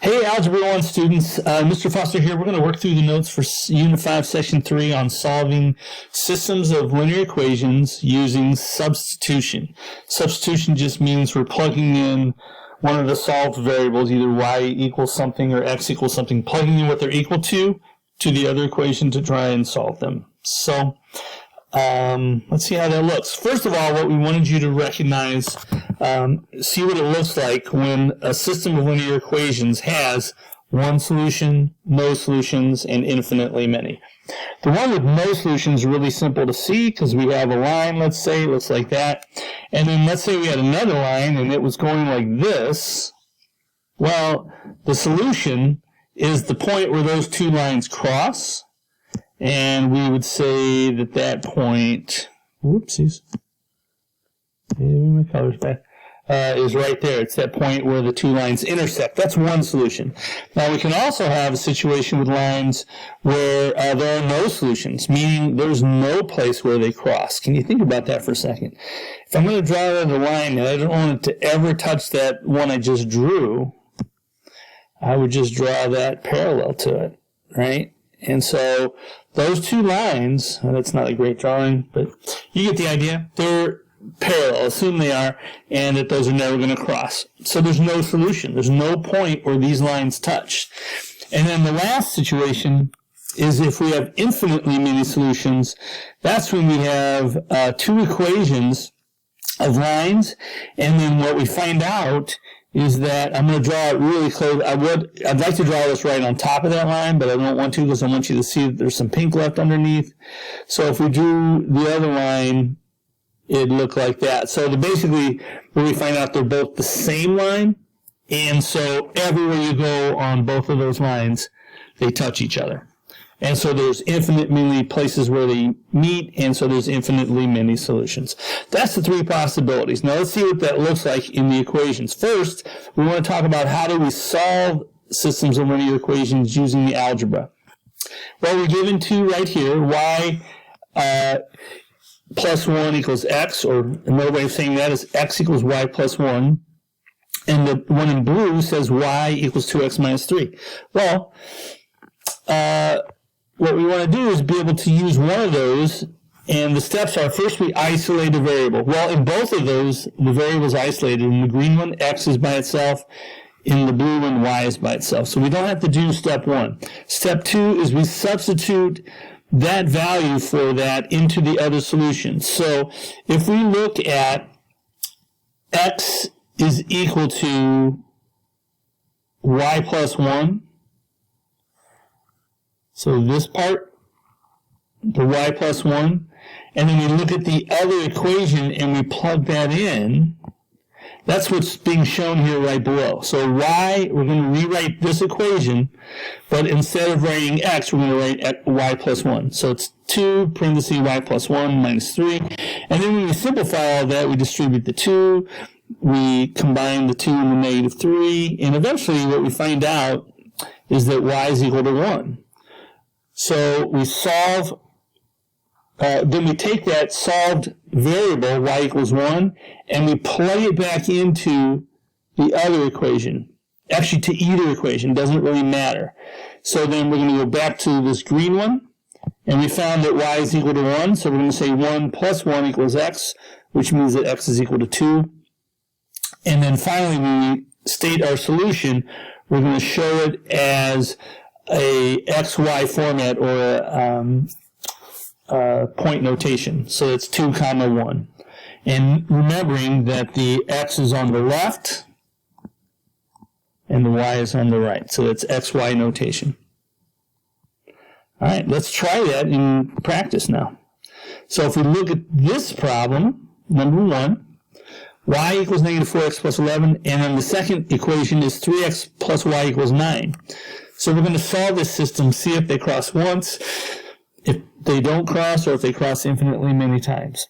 Hey, Algebra 1 students, Mr. Foster here. We're going to work through the notes for Unit 5, Section 3 on solving systems of linear equations using substitution. Substitution just means we're plugging in one of the solved variables, either y equals something or x equals something, plugging in what they're equal to the other equation to try and solve them. So, let's see how that looks. First of all, what we wanted you to recognize, see what it looks like when a system of linear equations has one solution, no solutions, and infinitely many. The one with no solutions is really simple to see because we have a line, let's say, it looks like that. And then let's say we had another line and it was going like this. Well, the solution is the point where those two lines cross. And we would say that that point, whoopsies, my color's back, is right there. It's that point where the two lines intersect. That's one solution. Now we can also have a situation with lines where there are no solutions, meaning there's no place where they cross. Can you think about that for a second? If I'm going to draw another line and I don't want it to ever touch that one I just drew, I would just draw that parallel to it, right? And so those two lines, well, that's not a great drawing, but you get the idea. They're parallel, assume they are, and that those are never going to cross. So there's no solution. There's no point where these lines touch. And then the last situation is if we have infinitely many solutions, that's when we have two equations of lines, and then what we find out is that I'm going to draw it really close. I'd like to draw this right on top of that line, but I don't want to because I want you to see that there's some pink left underneath. So if we drew the other line, it'd look like that. So basically, when we find out they're both the same line, and so everywhere you go on both of those lines, they touch each other. And so there's infinitely many places where they meet, and so there's infinitely many solutions. That's the three possibilities. Now let's see what that looks like in the equations. First, we want to talk about how do we solve systems of linear equations using the algebra. Well, we're given two right here, y plus 1 equals x, or another way of saying that is x equals y plus 1. And the one in blue says y equals 2x minus 3. Well, what we want to do is be able to use one of those, and the steps are, first we isolate a variable. Well, in both of those, the variable is isolated. In the green one, x is by itself. In the blue one, y is by itself. So we don't have to do step one. Step two is we substitute that value for that into the other solution. So if we look at x is equal to y plus 1, so this part, the y plus 1, and then we look at the other equation and we plug that in, that's what's being shown here right below. So y, we're going to rewrite this equation, but instead of writing x, we're going to write y plus 1. So it's 2 parentheses y plus 1 minus 3. And then when we simplify all that, we distribute the 2, we combine the 2 and the negative 3, and eventually what we find out is that y is equal to 1. So we solve, then we take that solved variable, y equals 1, and we plug it back into the other equation. Actually, to either equation, doesn't really matter. So then we're going to go back to this green one, and we found that y is equal to 1, so we're going to say 1 plus 1 equals x, which means that x is equal to 2. And then finally, when we state our solution, we're going to show it as a XY format or a point notation. So it's 2 comma 1. And remembering that the x is on the left and the y is on the right. So it's XY notation. All right, let's try that in practice now. So if we look at this problem, number 1, y equals negative 4x plus 11, and then the second equation is 3x plus y equals 9. So we're going to solve this system, see if they cross once, if they don't cross, or if they cross infinitely many times.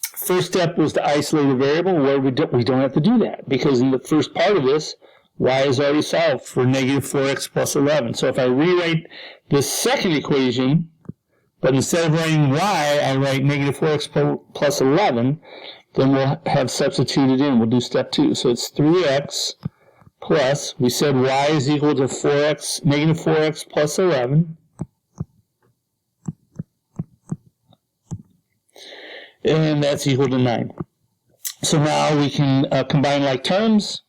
First step was to isolate a variable. Well, we don't have to do that, because in the first part of this, y is already solved for negative 4x plus 11. So if I rewrite this second equation, but instead of writing y, I write negative 4x plus 11, then we'll have substituted in. We'll do step 2. So it's 3x plus, we said y is equal to 4x, negative 4x plus 11. And that's equal to 9. So now we can combine like terms.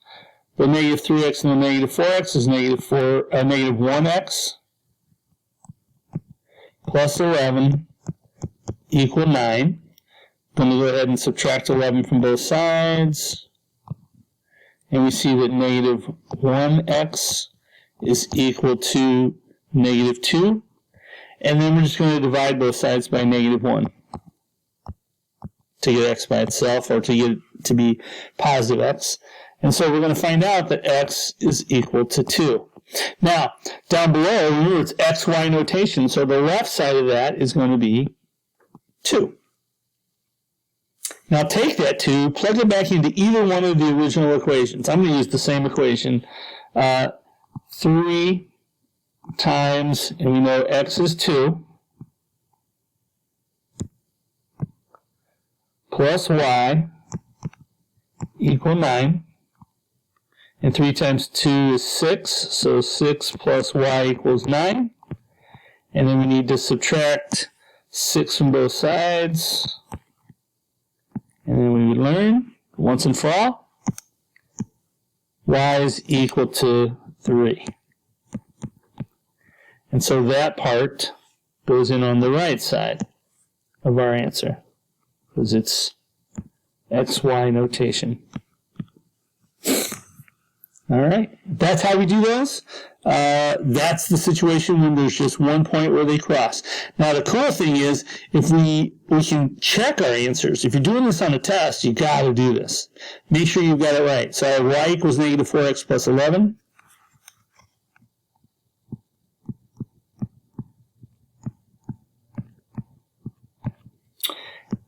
The negative 3x and the negative 4x is negative 1x plus 11 equal 9. Then we go ahead and subtract 11 from both sides. And we see that negative 1x is equal to negative 2. And then we're just going to divide both sides by negative 1 to get x by itself, or to get it to be positive x. And so we're going to find out that x is equal to 2. Now, down below, remember it's xy notation, so the left side of that is going to be 2. Now take that 2, plug it back into either one of the original equations. I'm going to use the same equation. 3 times, and we know x is 2, plus y equal 9. And 3 times 2 is 6, so 6 plus y equals 9. And then we need to subtract 6 from both sides. And then we would learn, once and for all, y is equal to 3. And so that part goes in on the right side of our answer, because it's xy notation. All right, that's how we do those. That's the situation when there's just one point where they cross. Now, the cool thing is, if we can check our answers. If you're doing this on a test, you got to do this. Make sure you've got it right. So y equals negative 4x plus 11.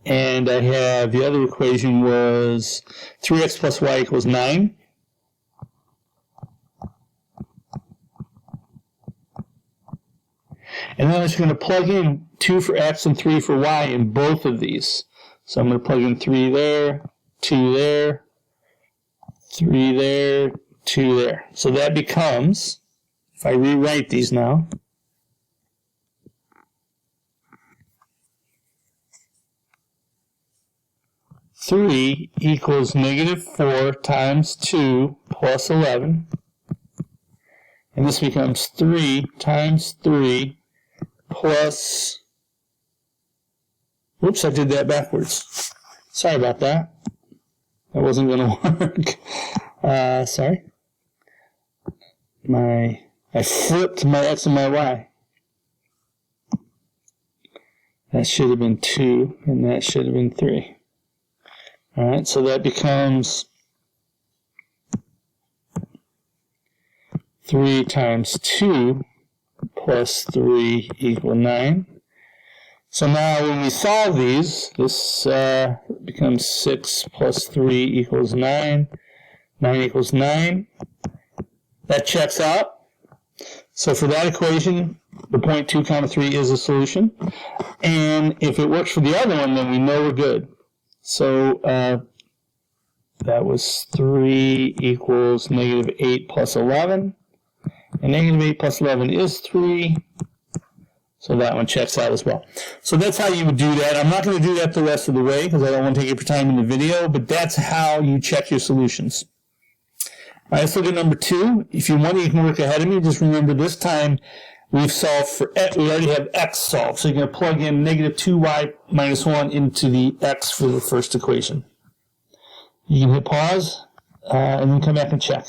And I have the other equation was 3x plus y equals 9. And then I'm just going to plug in 2 for x and 3 for y in both of these. So I'm going to plug in 3 there, 2 there, 3 there, 2 there. So that becomes, if I rewrite these now, (3) equals negative 4 times 2 plus 11. And this becomes 3 times 3 plus, whoops, I did that backwards. Sorry about that. That wasn't going to work. Sorry. I flipped my x and my y. That should have been 2, and that should have been 3. All right, so that becomes 3 times 2 plus 3 equal 9. So now when we solve these, this becomes 6 plus 3 equals 9. 9 equals 9. That checks out. So for that equation, the point 2 comma 3 is a solution. And if it works for the other one, then we know we're good. So that was 3 equals negative 8 plus 11. And negative 8 plus 11 is 3. So that one checks out as well. So that's how you would do that. I'm not going to do that the rest of the way because I don't want to take up your time in the video, but that's how you check your solutions. All right, let's look at number 2. If you want, you can work ahead of me. Just remember this time we've solved for x. We already have x solved. So you're going to plug in negative 2y minus 1 into the x for the first equation. You can hit pause and then come back and check.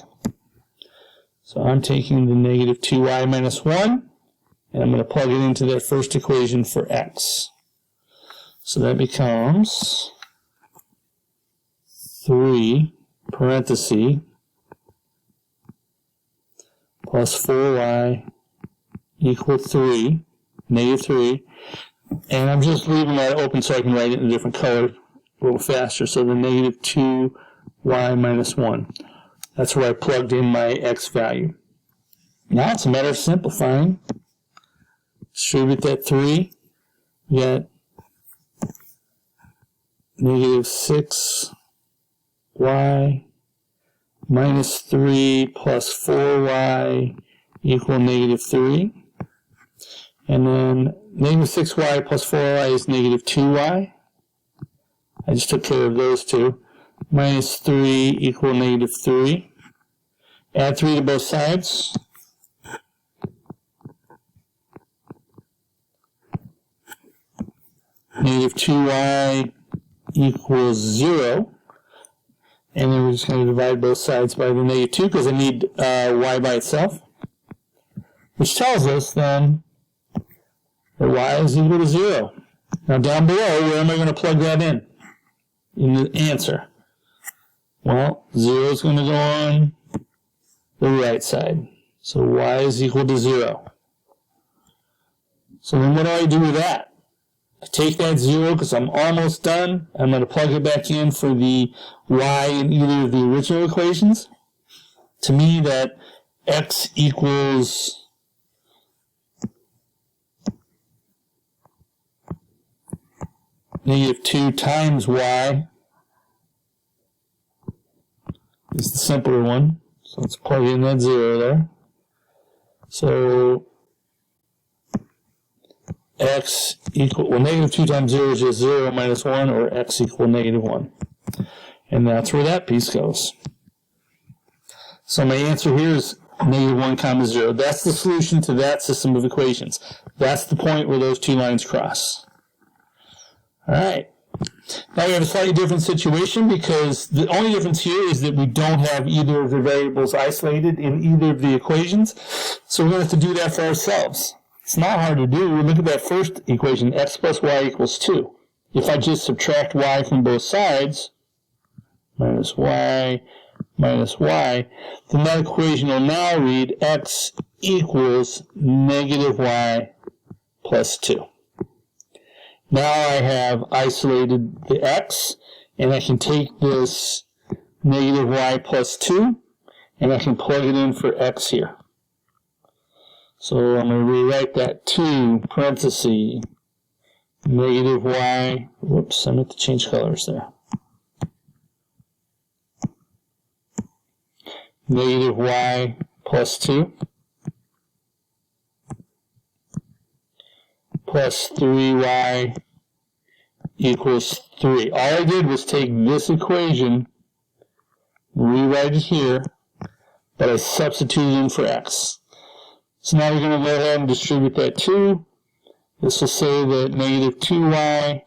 So I'm taking the negative 2y minus 1, and I'm going to plug it into that first equation for x. So that becomes 3 parenthesis plus 4y equal 3, negative 3. And I'm just leaving that open so I can write it in a different color a little faster. So the negative 2y minus 1. That's where I plugged in my x value. Now it's a matter of simplifying. Distribute that 3. We got negative 6y minus 3 plus 4y equal negative 3. And then negative 6y plus 4y is negative 2y. I just took care of those two. Minus 3 equal negative 3. Add 3 to both sides. Negative 2y equals 0. And then we're just going to divide both sides by the negative 2 because I need y by itself. Which tells us then that y is equal to 0. Now down below, where am I going to plug that in the answer? Well, 0 is going to go on the right side. So y is equal to 0. So then what do I do with that? I take that 0 because I'm almost done. I'm going to plug it back in for the y in either of the original equations. To me, that x equals negative 2 times y is the simpler one. So let's plug in that 0 there. So x equal, well, negative 2 times 0 is just 0 minus 1, or x equal negative 1. And that's where that piece goes. So my answer here is negative 1 comma 0. That's the solution to that system of equations. That's the point where those two lines cross. All right. Now we have a slightly different situation because the only difference here is that we don't have either of the variables isolated in either of the equations. So we're going to have to do that for ourselves. It's not hard to do. Look at that first equation, x plus y equals 2. If I just subtract y from both sides, minus y, then that equation will now read x equals negative y plus 2. Now I have isolated the x, and I can take this negative y plus 2, and I can plug it in for x here. So I'm going to rewrite that 2, parenthesis, negative y, whoops, I meant to change colors there. Negative y plus 2 plus 3y equals 3. All I did was take this equation, rewrite it here, but I substituted in for x. So now we're going to go ahead and distribute that 2. This will say that negative 2y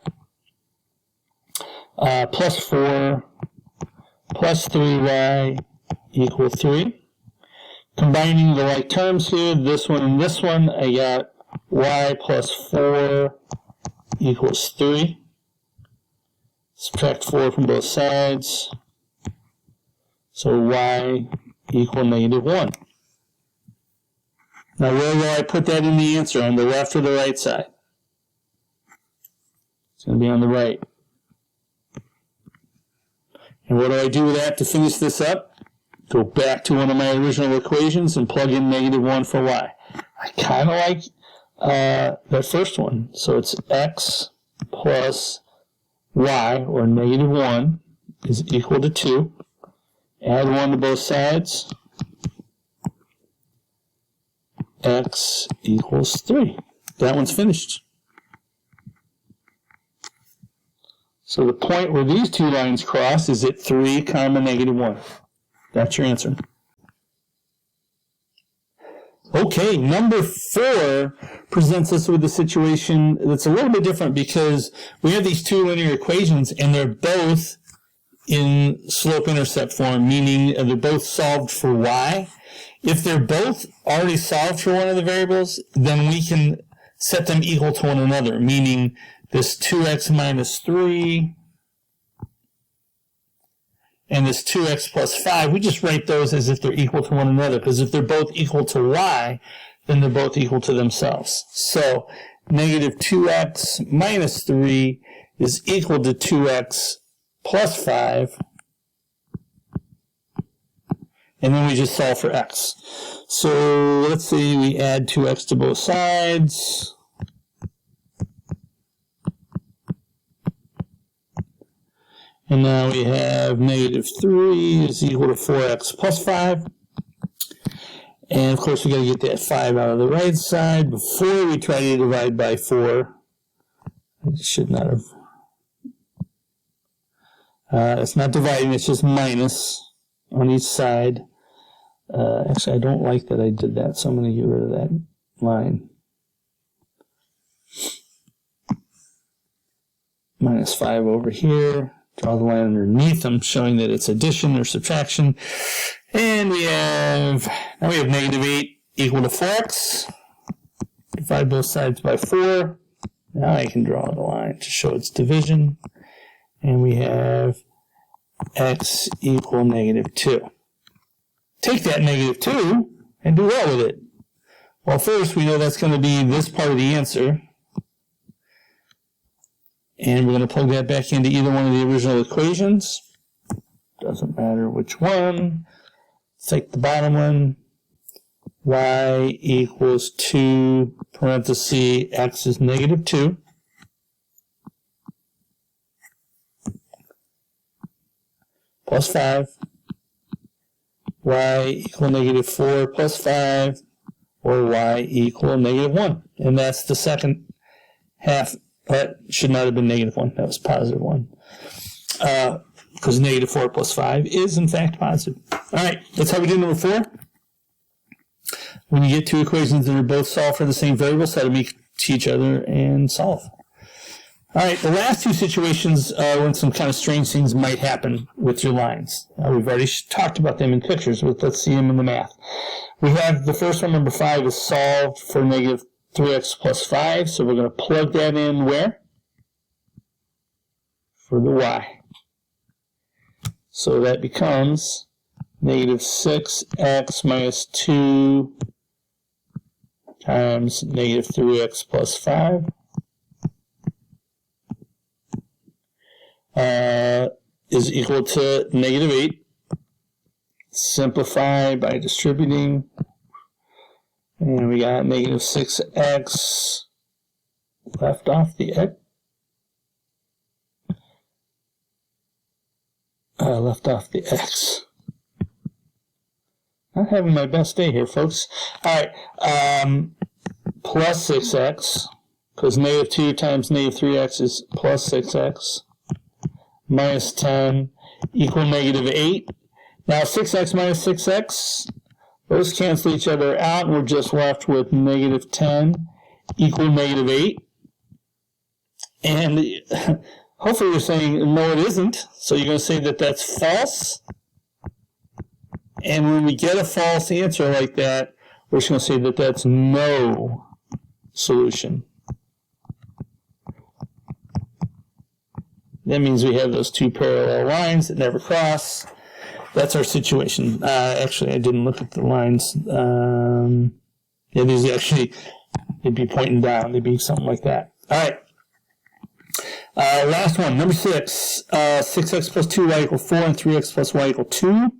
plus 4 plus 3y equal 3. Combining the like terms here, this one and this one, I got y plus 4 equals 3. Subtract 4 from both sides. So y equal negative 1. Now where will I put that in the answer? On the left or the right side? It's going to be on the right. And what do I do with that to finish this up? Go back to one of my original equations and plug in negative 1 for y. I kind of like that first one. So it's x plus y, or negative 1, is equal to 2. Add 1 to both sides. X equals 3. That one's finished. So the point where these two lines cross is at 3 comma negative 1. That's your answer. Okay, number 4 presents us with a situation that's a little bit different because we have these two linear equations and they're both in slope-intercept form, meaning they're both solved for y. If they're both already solved for one of the variables, then we can set them equal to one another, meaning this 2x minus 3 and this 2x plus 5, we just write those as if they're equal to one another, because if they're both equal to y, then they're both equal to themselves. So negative 2x minus 3 is equal to 2x plus 5, and then we just solve for x. So let's say we add 2x to both sides. And now we have negative 3 is equal to 4x plus 5. And of course, we got to get that 5 out of the right side before we try to divide by 4. It should not have. It's not dividing, it's just minus on each side. Actually, I don't like that I did that, so I'm going to get rid of that line. Minus 5 over here. Draw the line underneath them, showing that it's addition or subtraction. And now we have negative 8 equal to 4x. Divide both sides by 4. Now I can draw the line to show its division. And we have x equal negative 2. Take that negative 2 and do what with it? Well, first we know that's going to be this part of the answer. And we're going to plug that back into either one of the original equations. Doesn't matter which one. Take the bottom one. Y equals 2, parenthesis, x is negative 2. Plus 5. Y equal negative 4 plus 5. Or y equal negative 1. And that's the second half. That should not have been negative 1. That was positive 1. Because negative 4 plus 5 is, in fact, positive. All right, that's how we do number 4. When you get two equations that are both solved for the same variable, set them to each other and solve. All right, the last two situations when some kind of strange things might happen with your lines. We've already talked about them in pictures, but let's see them in the math. We have the first one, number 5, is solved for negative 3x plus 5, so we're going to plug that in where? For the y. So that becomes negative 6x minus 2 times negative 3x plus 5 is equal to negative 8. Simplify by distributing. And we got negative 6x left off the x. Left off the x. Not having my best day here, folks. All right, plus 6x, because negative 2 times negative 3x is plus 6x, minus 10 equal negative 8. Now 6x minus 6x, those cancel each other out, and we're just left with negative 10 equal negative 8. And hopefully you're saying, no, it isn't. So you're going to say that that's false. And when we get a false answer like that, we're just going to say that that's no solution. That means we have those two parallel lines that never cross. That's our situation. Actually, I didn't look at the lines. Yeah, these actually, they'd be pointing down. They'd be something like that. All right. Last one, number 6. 6x plus 2y equal 4 and 3x plus y equal 2.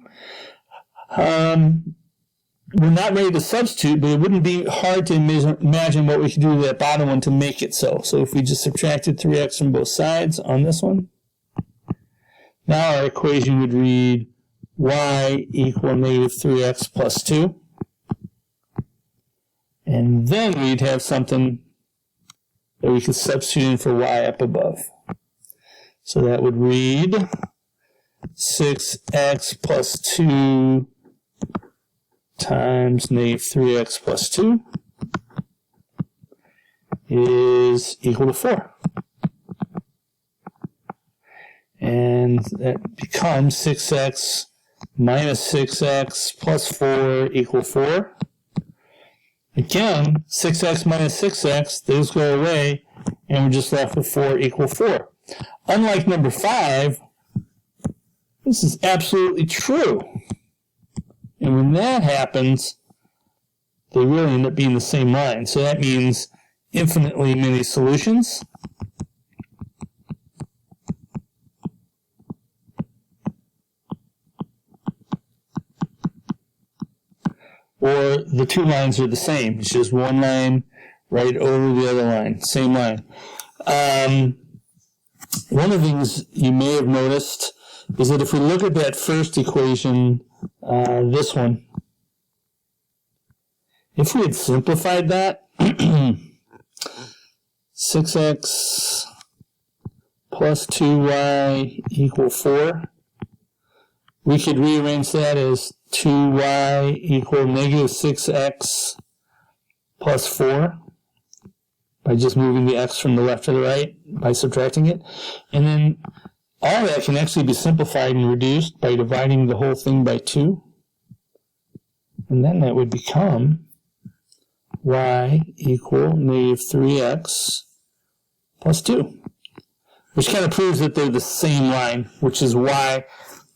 We're not ready to substitute, but it wouldn't be hard to imagine what we could do to that bottom one to make it so. So if we just subtracted 3x from both sides on this one, now our equation would read y equal negative 3x plus 2. And then we'd have something that we could substitute in for y up above. So that would read 6x plus 2 times negative 3x plus 2 is equal to 4. And that becomes 6x minus 6x plus 4 equal 4. Again, 6x minus 6x, those go away, and we're just left with 4 equal 4. Unlike number 5, this is absolutely true. And when that happens, they really end up being the same line. So that means infinitely many solutions. Or the two lines are the same. It's just one line right over the other line. Same line. one of the things you may have noticed is that if we look at that first equation, this one, if we had simplified that, 6x plus 2y equal 4, we could rearrange that as 2y equal negative 6x plus 4 by just moving the x from the left to the right by subtracting it. And then all that can actually be simplified and reduced by dividing the whole thing by 2. And then that would become y equal negative 3x plus 2, which kind of proves that they're the same line, which is why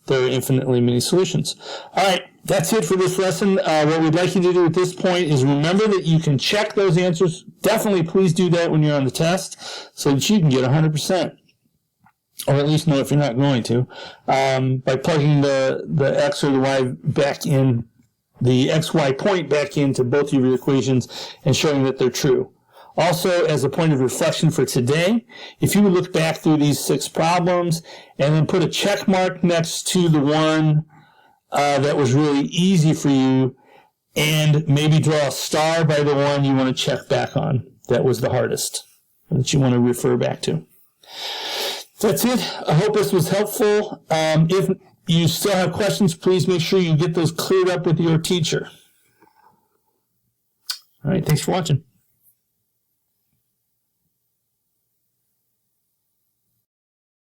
there are infinitely many solutions. All right, that's it for this lesson. What we'd like you to do at this point is remember that you can check those answers. Definitely please do that when you're on the test so that you can get 100%. Or at least know if you're not going to, by plugging the x or the y back in, the xy point back into both of your equations and showing that they're true. Also, as a point of reflection for today, if you would look back through these 6 problems and then put a check mark next to the one that was really easy for you, and maybe draw a star by the one you want to check back on that was the hardest, that you want to refer back to. That's it. I hope this was helpful. If you still have questions, please make sure you get those cleared up with your teacher. All right, thanks for watching.